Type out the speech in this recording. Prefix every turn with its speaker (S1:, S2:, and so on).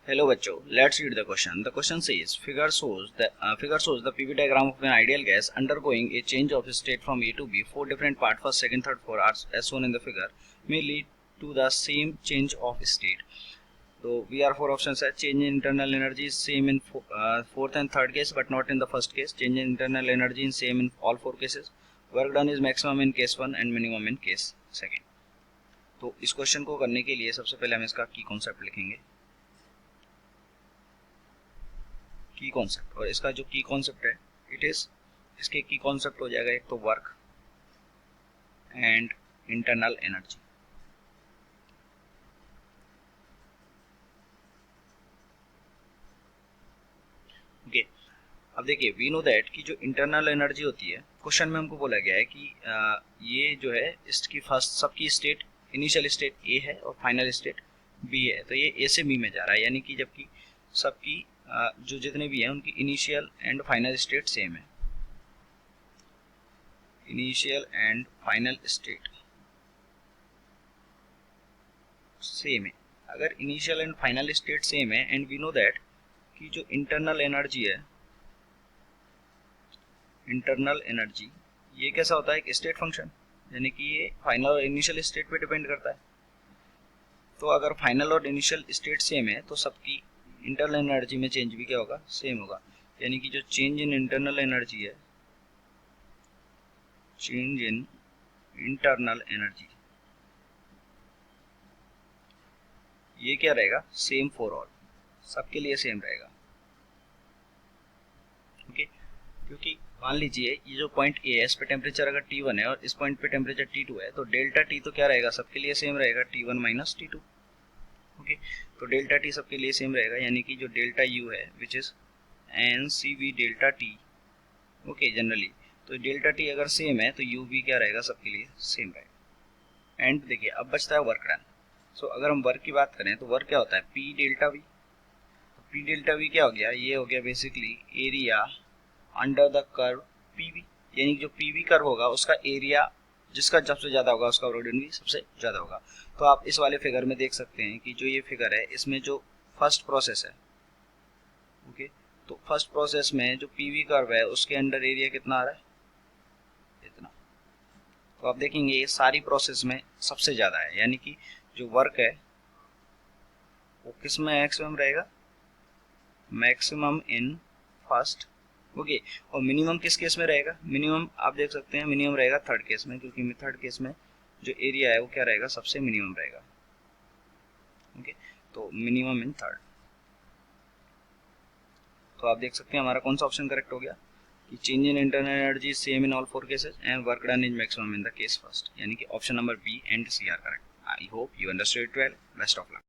S1: Hello बच्चों, let's read the question. The question says figure shows the PV diagram of an ideal gas undergoing a change of state from A to B. Four different parts, first, second, third, fourth, are as shown in the figure, may lead to the same change of state. So we are four options है. Change in internal energy is same in fourth and third case, but not in the first case. Change in internal energy is same in all four cases. Work done is maximum in case one and minimum in case second. तो इस question को करने के लिए सबसे पहले हम इसका की कॉन्सेप्ट लिखेंगे. की कॉन्सेप्ट, और इसका जो की कॉन्सेप्ट है इसके की कॉन्सेप्ट हो जाएगा एक तो work and internal energy. Okay, अब देखिए वी नो दैट कि जो इंटरनल एनर्जी होती है, क्वेश्चन में हमको बोला गया है कि ये जो है इसकी फर्स्ट सबकी स्टेट इनिशियल स्टेट ए है और फाइनल स्टेट बी है. तो ये ए से बी में जा रहा है, यानी कि जबकि सबकी जो जितने भी हैं उनकी initial and final state same है. Initial and final state same है. अगर initial and final state same है एंड वी नो दैट कि जो इंटरनल एनर्जी है, इंटरनल एनर्जी ये कैसा होता है, एक स्टेट फंक्शन, यानी कि ये फाइनल और इनिशियल स्टेट पे डिपेंड करता है. तो अगर फाइनल और इनिशियल स्टेट सेम है तो सबकी इंटरनल एनर्जी में चेंज भी क्या होगा, सेम होगा. यानी कि जो चेंज इन इंटरनल एनर्जी है, चेंज इन इंटरनल एनर्जी, ये क्या रहेगा, सेम फॉर ऑल, सबके लिए सेम रहेगा. ओके, क्योंकि मान लीजिए ये जो पॉइंट ए है इस पे टेम्परेचर अगर T1 है और इस पॉइंट पे टेम्परेचर T2 है, तो डेल्टा T तो क्या रहेगा, सबके लिए सेम रहेगा, T1 माइनस T2. ओके, तो डेल्टा T सबके लिए सेम रहेगा, यानी कि जो डेल्टा U है which is NCV delta T. Okay, generally तो डेल्टा T अगर सेम है तो U भी क्या रहेगा, सबके लिए सेम रहेगा. एंड देखिए अब बचता है वर्क डन. सो अगर हम वर्क की बात करें तो वर्क क्या होता है, P delta V. P delta V क्या हो गया, ये हो गया basically area under the curve PV, यानी जो PV कर्व होगा उसका एरिया जिसका सबसे ज्यादा होगा उसका वर्क डन भी सबसे ज्यादा होगा. तो आप इस वाले फिगर में देख सकते हैं कि जो ये फिगर है इसमें जो फर्स्ट प्रोसेस है, ओके, तो फर्स्ट प्रोसेस में जो PV कर्व है उसके अंडर एरिया कितना आ रहा है, इतना. तो आप देखेंगे ये सारी प्रोसेस में सबसे ज्यादा है, यानी कि जो वर्क है वो किस में मैक्सिमम रहेगा, मैक्सिमम इन फर्स्ट. ओके, और मिनिमम किस केस में रहेगा, मिनिमम आप देख सकते हैं मिनिमम रहेगा थर्ड केस में, क्योंकि थर्ड केस में जो एरिया है वो क्या रहेगा, सबसे मिनिमम रहेगा. ओके, तो मिनिमम इन थर्ड. तो आप देख सकते हैं हमारा कौन सा ऑप्शन करेक्ट हो गया कि change in internal energy same in all four cases and work done is maximum in the case first, यानी कि option number B and C are correct. I hope you understood it well. Best of luck.